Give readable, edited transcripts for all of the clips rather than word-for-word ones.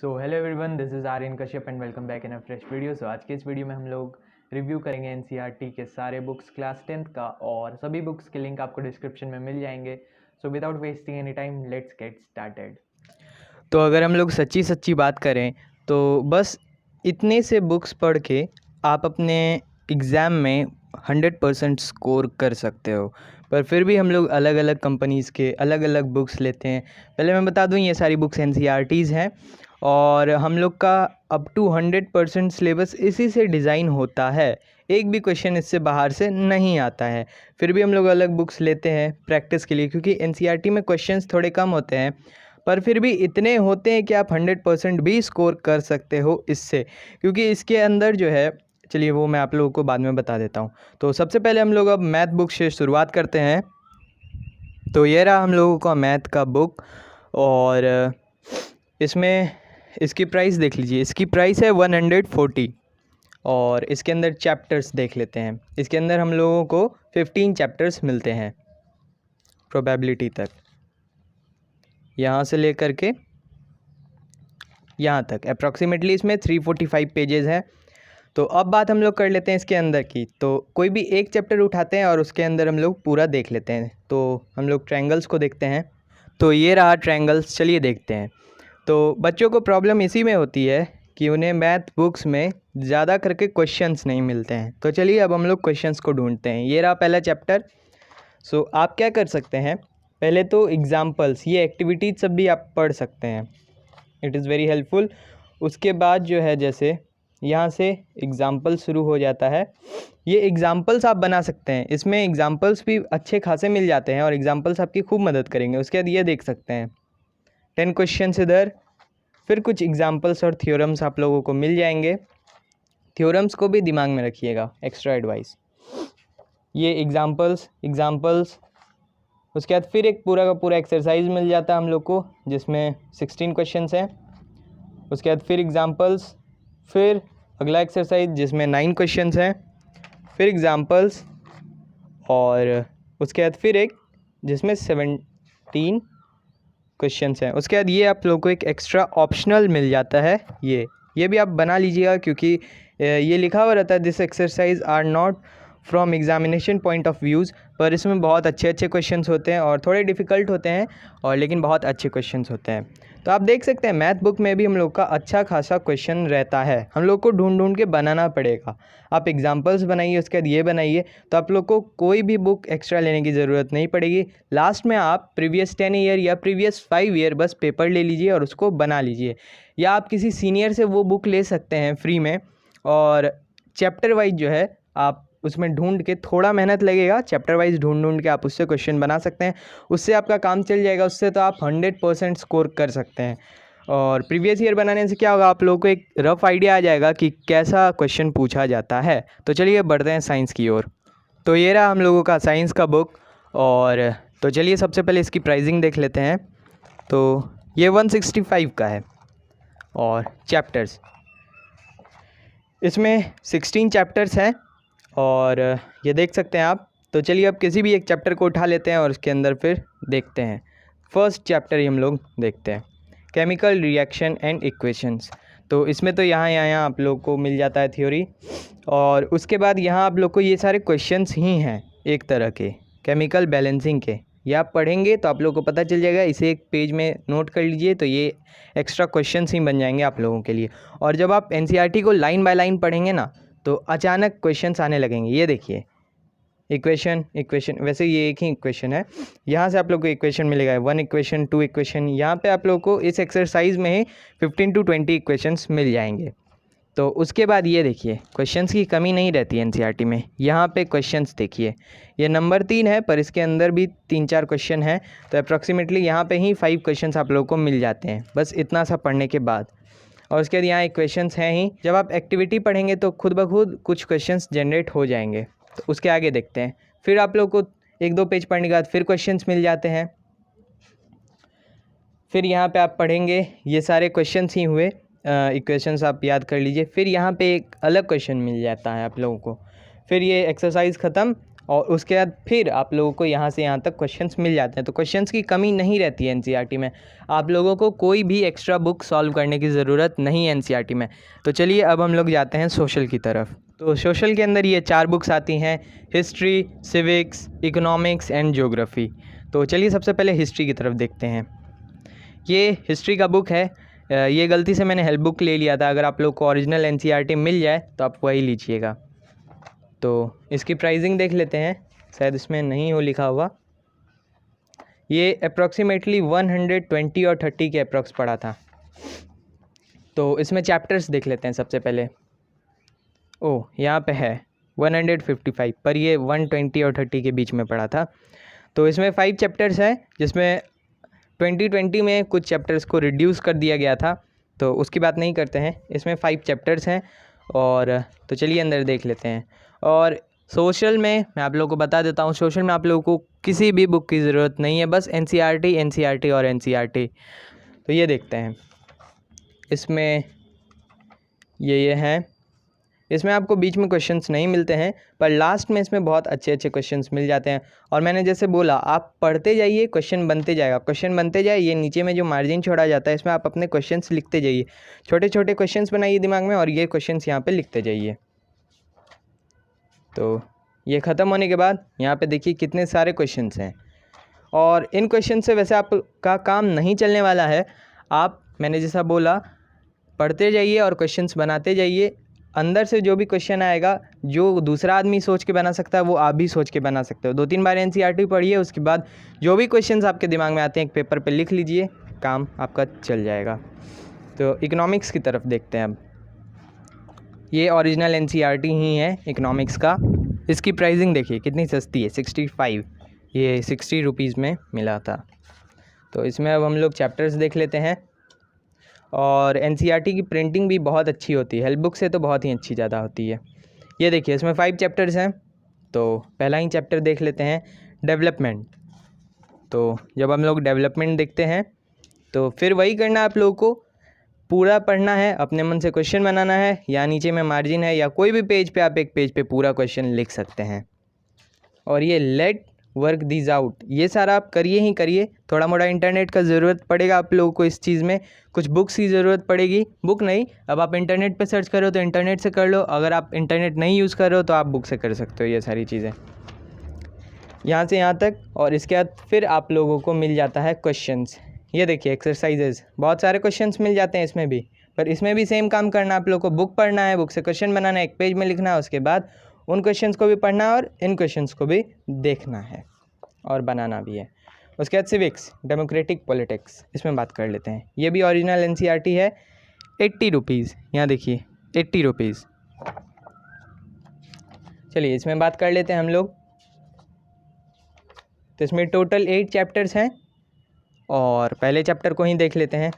So hello everyone, this is Aryan Kashyap and welcome back in a fresh video. So आज के इस video में हम लोग रिव्यू करेंगे एनसीईआरटी के सारे बुक्स क्लास 10th का, और सभी बुक्स के लिंक आपको डिस्क्रिप्शन में मिल जाएंगे। So without wasting any time let's get started. तो अगर हम लोग सच्ची सच्ची बात करें तो बस इतने से बुक्स पढ़ के आप अपने एग्ज़ाम में 100% स्कोर कर सकते हो। पर फिर भी हम लोग अलग अलग कंपनीज़ के अलग अलग बुक्स लेते हैं। पहले मैं बता दूं, ये सारी बुक्स एनसीईआरटीज़ हैं और हम लोग का अप टू 100% सिलेबस इसी से डिज़ाइन होता है। एक भी क्वेश्चन इससे बाहर से नहीं आता है। फिर भी हम लोग अलग बुक्स लेते हैं प्रैक्टिस के लिए, क्योंकि एनसीईआरटी में क्वेश्चंस थोड़े कम होते हैं पर फिर भी इतने होते हैं कि आप 100% भी स्कोर कर सकते हो इससे। क्योंकि इसके अंदर जो है, चलिए वो मैं आप लोगों को बाद में बता देता हूँ। तो सबसे पहले हम लोग अब मैथ बुक से शुरुआत करते हैं। तो ये रहा हम लोगों का मैथ का बुक, और इसमें इसकी प्राइस देख लीजिए। इसकी प्राइस है 140। और इसके अंदर चैप्टर्स देख लेते हैं। इसके अंदर हम लोगों को 15 चैप्टर्स मिलते हैं प्रोबेबिलिटी तक, यहाँ से लेकर के यहाँ तक अप्रॉक्सीमेटली इसमें 345 पेजेस हैं। तो अब बात हम लोग कर लेते हैं इसके अंदर की। तो कोई भी एक चैप्टर उठाते हैं और उसके अंदर हम लोग पूरा देख लेते हैं। तो हम लोग ट्रायंगल्स को देखते हैं। तो ये रहा ट्रायंगल्स, चलिए देखते हैं। तो बच्चों को प्रॉब्लम इसी में होती है कि उन्हें मैथ बुक्स में ज़्यादा करके क्वेश्चंस नहीं मिलते हैं। तो चलिए अब हम लोग क्वेश्चंस को ढूंढते हैं। ये रहा पहला चैप्टर। सो आप क्या कर सकते हैं, पहले तो एग्जाम्पल्स, ये एक्टिविटीज़ सब भी आप पढ़ सकते हैं, इट इज़ वेरी हेल्पफुल। उसके बाद जो है, जैसे यहाँ से एग्ज़ाम्पल शुरू हो जाता है। ये एग्ज़ाम्पल्स आप बना सकते हैं। इसमें एग्ज़ाम्पल्स भी अच्छे खासे मिल जाते हैं और एग्ज़ाम्पल्स आपकी खूब मदद करेंगे। उसके बाद ये देख सकते हैं 10 क्वेश्चंस इधर, फिर कुछ एग्ज़ाम्पल्स और थ्योरम्स आप लोगों को मिल जाएंगे। थ्योरम्स को भी दिमाग में रखिएगा, एक्स्ट्रा एडवाइस। ये एग्ज़ाम्पल्स उसके बाद फिर एक पूरा का पूरा एक्सरसाइज मिल जाता है हम लोग को, जिसमें 16 क्वेश्चंस हैं। उसके बाद फिर एग्ज़ाम्पल्स, फिर अगला एक्सरसाइज जिसमें 9 क्वेश्चंस हैं, फिर एग्ज़ाम्पल्स, और उसके बाद फिर एक जिसमें 17 क्वेश्चंस हैं। उसके बाद ये आप लोग को एक एक्स्ट्रा ऑप्शनल मिल जाता है। ये भी आप बना लीजिएगा, क्योंकि ये लिखा हुआ रहता है this exercise are not from examination point of views. पर इसमें बहुत अच्छे अच्छे क्वेश्चंस होते हैं और थोड़े डिफ़िकल्ट होते हैं, और लेकिन बहुत अच्छे क्वेश्चंस होते हैं। तो आप देख सकते हैं मैथ बुक में भी हम लोग का अच्छा खासा क्वेश्चन रहता है। हम लोग को ढूंढ ढूंढ के बनाना पड़ेगा। आप एग्जांपल्स बनाइए, उसके बाद ये बनाइए, तो आप लोग को कोई भी बुक एक्स्ट्रा लेने की ज़रूरत नहीं पड़ेगी। लास्ट में आप प्रीवियस 10 ईयर या प्रीवियस 5 ईयर बस पेपर ले लीजिए और उसको बना लीजिए, या आप किसी सीनियर से वो बुक ले सकते हैं फ्री में। और चैप्टर वाइज जो है आप उसमें ढूंढ के, थोड़ा मेहनत लगेगा, चैप्टर वाइज ढूंढ के आप उससे क्वेश्चन बना सकते हैं। उससे आपका काम चल जाएगा। उससे तो आप 100% स्कोर कर सकते हैं। और प्रीवियस ईयर बनाने से क्या होगा, आप लोगों को एक रफ आइडिया आ जाएगा कि कैसा क्वेश्चन पूछा जाता है। तो चलिए बढ़ते हैं साइंस की ओर। तो ये रहा हम लोगों का साइंस का बुक। और तो चलिए सबसे पहले इसकी प्राइसिंग देख लेते हैं। तो ये 165 का है। और चैप्टर्स, इसमें 16 चैप्टर्स हैं, और ये देख सकते हैं आप। तो चलिए अब किसी भी एक चैप्टर को उठा लेते हैं और उसके अंदर फिर देखते हैं। फर्स्ट चैप्टर ही हम लोग देखते हैं, केमिकल रिएक्शन एंड इक्वेशंस। तो इसमें तो यहाँ आप लोग को मिल जाता है थ्योरी, और उसके बाद यहाँ आप लोग को ये सारे क्वेश्चंस ही हैं एक तरह के केमिकल बैलेंसिंग के। ये आप पढ़ेंगे तो आप लोगों को पता चल जाएगा। इसे एक पेज में नोट कर लीजिए, तो ये एक्स्ट्रा क्वेश्चंस ही बन जाएंगे आप लोगों के लिए। और जब आप एनसीईआरटी को लाइन बाय लाइन पढ़ेंगे ना, तो अचानक क्वेश्चंस आने लगेंगे। ये देखिए इक्वेशन, वैसे ये एक ही इक्वेशन है। यहाँ से आप लोग को इक्वेशन मिलेगा, 1 इक्वेशन, 2 इक्वेशन। यहाँ पे आप लोग को इस एक्सरसाइज में ही 15 to 20 इक्वेशंस मिल जाएंगे। तो उसके बाद ये देखिए, क्वेश्चंस की कमी नहीं रहती है एनसीईआरटी में। यहाँ पे क्वेश्चंस देखिए, ये नंबर 3 है, पर इसके अंदर भी 3-4 क्वेश्चन हैं। तो अप्रॉक्सीमेटली यहाँ पे ही 5 क्वेश्चंस आप लोगों को मिल जाते हैं, बस इतना सा पढ़ने के बाद। और उसके बाद यहाँ इक्वेशंस हैं ही। जब आप एक्टिविटी पढ़ेंगे तो खुद ब खुद कुछ क्वेश्चंस जनरेट हो जाएंगे। तो उसके आगे देखते हैं। फिर आप लोग को 1-2 पेज पढ़ने के बाद फिर क्वेश्चंस मिल जाते हैं। फिर यहाँ पे आप पढ़ेंगे, ये सारे क्वेश्चंस ही हुए, इक्वेशंस आप याद कर लीजिए। फिर यहाँ पे एक अलग क्वेश्चन मिल जाता है आप लोगों को। फिर ये एक्सरसाइज ख़त्म, और उसके बाद फिर आप लोगों को यहाँ से यहाँ तक क्वेश्चंस मिल जाते हैं। तो क्वेश्चंस की कमी नहीं रहती है एनसीईआरटी में। आप लोगों को कोई भी एक्स्ट्रा बुक सॉल्व करने की ज़रूरत नहीं है एनसीईआरटी में। तो चलिए अब हम लोग जाते हैं सोशल की तरफ। तो सोशल के अंदर ये 4 बुक्स आती हैं, history, civics, economics and geography. तो चलिए सबसे पहले हिस्ट्री की तरफ देखते हैं। ये हिस्ट्री का बुक है। ये गलती से मैंने हेल्प बुक ले लिया था। अगर आप लोग को ओरिजिनल एनसीईआरटी मिल जाए तो आप वही लीजिएगा। तो इसकी प्राइसिंग देख लेते हैं, शायद इसमें नहीं हो लिखा हुआ। ये अप्रॉक्सीमेटली 120 और 30 के अप्रॉक्स पड़ा था। तो इसमें चैप्टर्स देख लेते हैं सबसे पहले। ओह, यहाँ पे है 155, पर ये 120 और 30 के बीच में पड़ा था। तो इसमें 5 चैप्टर्स हैं, जिसमें 2020 में कुछ चैप्टर्स को रिड्यूस कर दिया गया था, तो उसकी बात नहीं करते हैं। इसमें 5 चैप्टर्स हैं। और तो चलिए अंदर देख लेते हैं। और सोशल में मैं आप लोगों को बता देता हूँ, सोशल में आप लोगों को किसी भी बुक की ज़रूरत नहीं है, बस एनसीईआरटी और एनसीईआरटी। तो ये देखते हैं, इसमें ये हैं। इसमें आपको बीच में क्वेश्चंस नहीं मिलते हैं, पर लास्ट में इसमें बहुत अच्छे अच्छे क्वेश्चंस मिल जाते हैं। और मैंने जैसे बोला, आप पढ़ते जाइए, क्वेश्चन बनते जाएगा, क्वेश्चन बनते जाए। ये नीचे में जो मार्जिन छोड़ा जाता है, इसमें आप अपने क्वेश्चंस लिखते जाइए, छोटे छोटे क्वेश्चंस बनाइए दिमाग में, और ये क्वेश्चंस यहाँ पे लिखते जाइए। तो ये ख़त्म होने के बाद यहाँ पे देखिए कितने सारे क्वेश्चंस हैं। और इन क्वेश्चन से वैसे आपका काम नहीं चलने वाला है। आप, मैंने जैसा बोला, पढ़ते जाइए और क्वेश्चंस बनाते जाइए। अंदर से जो भी क्वेश्चन आएगा, जो दूसरा आदमी सोच के बना सकता है, वो आप भी सोच के बना सकते हो। 2-3 बार एनसीईआरटी पढ़िए, उसके बाद जो भी क्वेश्चंस आपके दिमाग में आते हैं एक पेपर पे लिख लीजिए, काम आपका चल जाएगा। तो इकोनॉमिक्स की तरफ देखते हैं अब। ये ओरिजिनल एनसीईआरटी ही है इकोनॉमिक्स का। इसकी प्राइसिंग देखिए कितनी सस्ती है, 65। ये 60 रुपीज़ में मिला था। तो इसमें अब हम लोग चैप्टर्स देख लेते हैं। और एनसीईआरटी की प्रिंटिंग भी बहुत अच्छी होती है, हेल्प बुक से तो बहुत ही अच्छी ज़्यादा होती है। ये देखिए इसमें 5 चैप्टर्स हैं। तो पहला ही चैप्टर देख लेते हैं, डेवलपमेंट। तो जब हम लोग डेवलपमेंट देखते हैं तो फिर वही करना है आप लोगों को, पूरा पढ़ना है, अपने मन से क्वेश्चन बनाना है, या नीचे में मार्जिन है या कोई भी पेज पे आप एक पेज पे पूरा क्वेश्चन लिख सकते हैं। और ये लेट वर्क दीज आउट, ये सारा आप करिए ही करिए। थोड़ा मोड़ा इंटरनेट का ज़रूरत पड़ेगा आप लोगों को इस चीज़ में, कुछ बुक्स की ज़रूरत पड़ेगी। बुक नहीं, अब आप इंटरनेट पे सर्च करो तो इंटरनेट से कर लो, अगर आप इंटरनेट नहीं यूज़ कर रहे हो तो आप बुक से कर सकते हो ये सारी चीज़ें, यहाँ से यहाँ तक। और इसके बाद फिर आप लोगों को मिल जाता है क्वेश्चंस। ये देखिए एक्सरसाइजेज, बहुत सारे क्वेश्चंस मिल जाते हैं इसमें भी, पर इसमें भी सेम काम करना है आप लोगों को। बुक पढ़ना है, बुक से क्वेश्चन बनाना है, एक पेज में लिखना है, उसके बाद उन क्वेश्चंस को भी पढ़ना है और इन क्वेश्चंस को भी देखना है और बनाना भी है। उसके बाद सिविक्स, डेमोक्रेटिक पॉलिटिक्स, इसमें बात कर लेते हैं। ये भी ओरिजिनल एनसीईआरटी है, 80 रुपीज़। यहाँ देखिए 80 रुपीज़। चलिए इसमें बात कर लेते हैं हम लोग। तो इसमें टोटल 8 चैप्टर्स हैं और पहले चैप्टर को ही देख लेते हैं।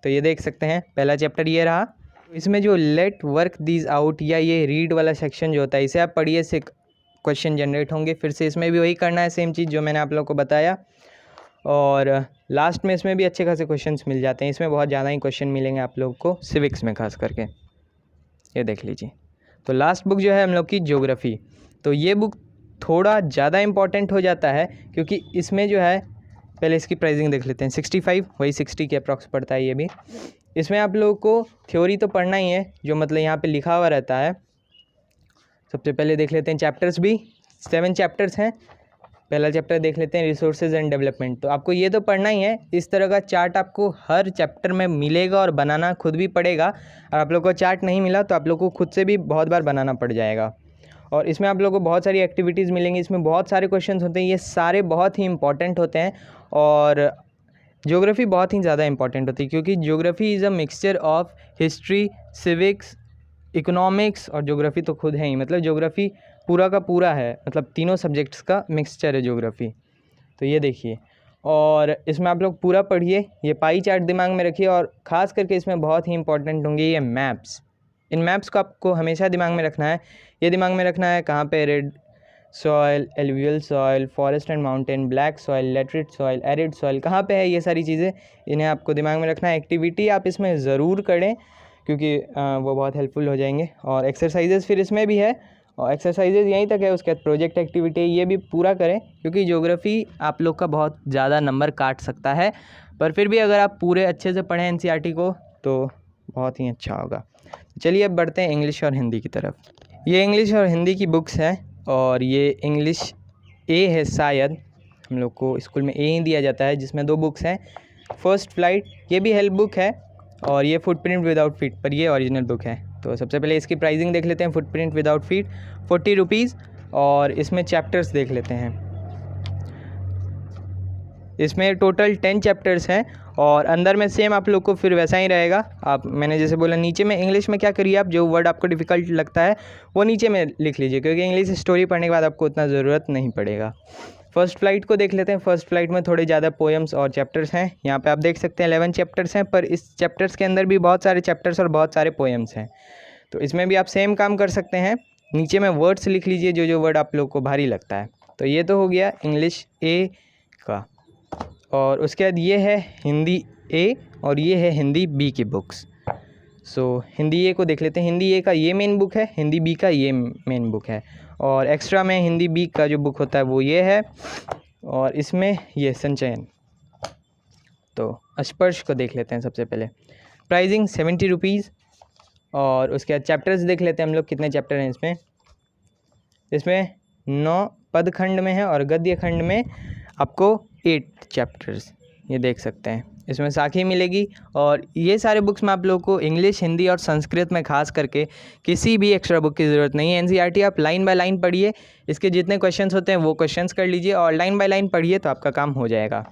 तो ये देख सकते हैं पहला चैप्टर ये रहा। इसमें जो लेट वर्क दीज आउट या ये रीड वाला सेक्शन जो होता है, इसे आप पढ़िए, से क्वेश्चन जनरेट होंगे। फिर से इसमें भी वही करना है, सेम चीज़ जो मैंने आप लोगों को बताया। और लास्ट में इसमें भी अच्छे खासे क्वेश्चंस मिल जाते हैं। इसमें बहुत ज़्यादा ही क्वेश्चन मिलेंगे आप लोगों को, सिविक्स में खास करके। ये देख लीजिए। तो लास्ट बुक जो है हम लोग की ज्योग्राफी। तो ये बुक थोड़ा ज़्यादा इम्पॉर्टेंट हो जाता है, क्योंकि इसमें जो है, पहले इसकी प्राइसिंग देख लेते हैं, 65, वही 60 के अप्रॉक्स पड़ता है ये भी। इसमें आप लोगों को थ्योरी तो पढ़ना ही है, जो मतलब यहाँ पे लिखा हुआ रहता है। सबसे पहले देख लेते हैं चैप्टर्स भी, 7 चैप्टर्स हैं। पहला चैप्टर देख लेते हैं, रिसोर्सेज एंड डेवलपमेंट। तो आपको ये तो पढ़ना ही है। इस तरह का चार्ट आपको हर चैप्टर में मिलेगा और बनाना खुद भी पड़ेगा। और आप लोग को चार्ट नहीं मिला तो आप लोग को खुद से भी बहुत बार बनाना पड़ जाएगा। और इसमें आप लोगों को बहुत सारी एक्टिविटीज़ मिलेंगी। इसमें बहुत सारे क्वेश्चंस होते हैं, ये सारे बहुत ही इंपॉर्टेंट होते हैं। और ज्योग्राफी बहुत ही ज़्यादा इंपॉर्टेंट होती है, क्योंकि geography is a mixture of history, civics, economics और ज्योग्राफी तो खुद है ही। मतलब ज्योग्राफी पूरा का पूरा है, मतलब तीनों सब्जेक्ट्स का मिक्सचर है ज्योग्राफी। तो ये देखिए, और इसमें आप लोग पूरा पढ़िए, ये पाई चार्ट दिमाग में रखिए। और ख़ास करके इसमें बहुत ही इंपॉर्टेंट होंगे ये मैप्स। इन मैप्स को आपको हमेशा दिमाग में रखना है। ये दिमाग में रखना है कहाँ पे red soil, alluvial soil, forest and mountain, black soil, laterite soil, arid soil कहाँ पे है, ये सारी चीज़ें इन्हें आपको दिमाग में रखना है। एक्टिविटी आप इसमें ज़रूर करें, क्योंकि वो बहुत हेल्पफुल हो जाएंगे। और एक्सरसाइजेस फिर इसमें भी है, और एक्सरसाइजेज यहीं तक है। उसके बाद प्रोजेक्ट एक्टिविटी ये भी पूरा करें, क्योंकि ज्योग्राफी आप लोग का बहुत ज़्यादा नंबर काट सकता है, पर फिर भी अगर आप पूरे अच्छे से पढ़ें एनसीईआरटी को तो बहुत ही अच्छा होगा। चलिए अब बढ़ते हैं इंग्लिश और हिंदी की तरफ। ये इंग्लिश और हिंदी की बुक्स हैं, और ये इंग्लिश ए है, शायद हम लोग को स्कूल में ए ही दिया जाता है, जिसमें 2 बुक्स हैं। फर्स्ट फ्लाइट ये भी हेल्प बुक है, और ये फुटप्रिंट विदाउट फीट, पर ये ओरिजिनल बुक है। तो सबसे पहले इसकी प्राइसिंग देख लेते हैं। फुटप्रिंट विदाउट फीट 40 रुपीज़, और इसमें चैप्टर्स देख लेते हैं। इसमें टोटल 10 चैप्टर्स हैं, और अंदर में सेम आप लोग को फिर वैसा ही रहेगा। आप मैंने जैसे बोला, नीचे में इंग्लिश में क्या करिए, आप जो वर्ड आपको डिफ़िकल्ट लगता है वो नीचे में लिख लीजिए, क्योंकि इंग्लिश स्टोरी पढ़ने के बाद आपको उतना ज़रूरत नहीं पड़ेगा। फर्स्ट फ्लाइट को देख लेते हैं। फर्स्ट फ्लाइट में थोड़े ज़्यादा पोएम्स और चैप्टर्स हैं। यहाँ पे आप देख सकते हैं 11 चैप्टर्स हैं, पर इस चैप्टर्स के अंदर भी बहुत सारे चैप्टर्स और बहुत सारे पोएम्स हैं। तो इसमें भी आप सेम काम कर सकते हैं, नीचे में वर्ड्स लिख लीजिए जो जो वर्ड आप लोग को भारी लगता है। तो ये तो हो गया इंग्लिश ए का, और उसके बाद ये है हिंदी ए, और ये है हिंदी बी की बुक्स। सो हिंदी ए को देख लेते हैं। हिंदी ए का ये मेन बुक है, हिंदी बी का ये मेन बुक है, और एक्स्ट्रा में हिंदी बी का जो बुक होता है वो ये है, और इसमें ये संचयन। तो स्पर्श को देख लेते हैं सबसे पहले। प्राइसिंग 70 रुपीज़, और उसके बाद चैप्टर्स देख लेते हैं हम लोग, कितने चैप्टर हैं इसमें। इसमें 9 पद खंड में है, और गद्य खंड में आपको 8 चैप्टर्स, ये देख सकते हैं। इसमें साखी मिलेगी, और ये सारे बुक्स में आप लोगों को इंग्लिश, हिंदी और संस्कृत में खास करके किसी भी एक्स्ट्रा बुक की ज़रूरत नहीं है। एनसीईआरटी आप लाइन बाय लाइन पढ़िए, इसके जितने क्वेश्चंस होते हैं वो क्वेश्चंस कर लीजिए, और लाइन बाय लाइन पढ़िए तो आपका काम हो जाएगा।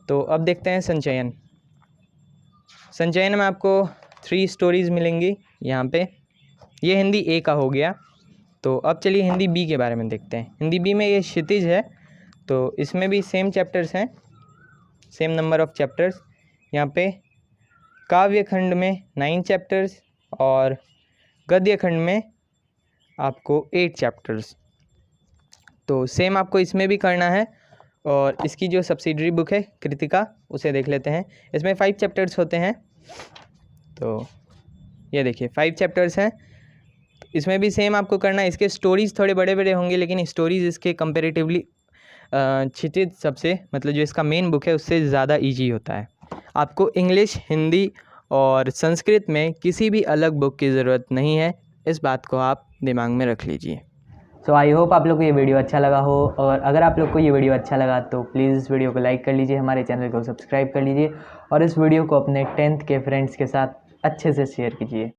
तो अब देखते हैं संचयन। संचयन में आपको 3 स्टोरीज़ मिलेंगी यहाँ पे। ये हिंदी ए का हो गया। तो अब चलिए हिंदी बी के बारे में देखते हैं। हिंदी बी में ये क्षितिज है, तो इसमें भी सेम चैप्टर्स हैं, सेम नंबर ऑफ चैप्टर्स। यहाँ पे काव्य खंड में 9 चैप्टर्स, और गद्य खंड में आपको 8 चैप्टर्स। तो सेम आपको इसमें भी करना है, और इसकी जो सब्सिडरी बुक है कृतिका, उसे देख लेते हैं। इसमें 5 चैप्टर्स होते हैं। तो ये देखिए 5 चैप्टर्स हैं। इसमें भी सेम आपको करना है। इसके स्टोरीज़ थोड़े बड़े बड़े होंगे, लेकिन स्टोरीज़ इसके कंपेरेटिवली क्षितिज सबसे, मतलब जो इसका मेन बुक है उससे ज़्यादा इजी होता है। आपको इंग्लिश, हिंदी और संस्कृत में किसी भी अलग बुक की ज़रूरत नहीं है, इस बात को आप दिमाग में रख लीजिए। सो आई होप आप लोग को ये वीडियो अच्छा लगा हो, और अगर आप लोग को ये वीडियो अच्छा लगा तो प्लीज़ इस वीडियो को लाइक कर लीजिए, हमारे चैनल को सब्सक्राइब कर लीजिए, और इस वीडियो को अपने 10th के फ्रेंड्स के साथ अच्छे से शेयर कीजिए।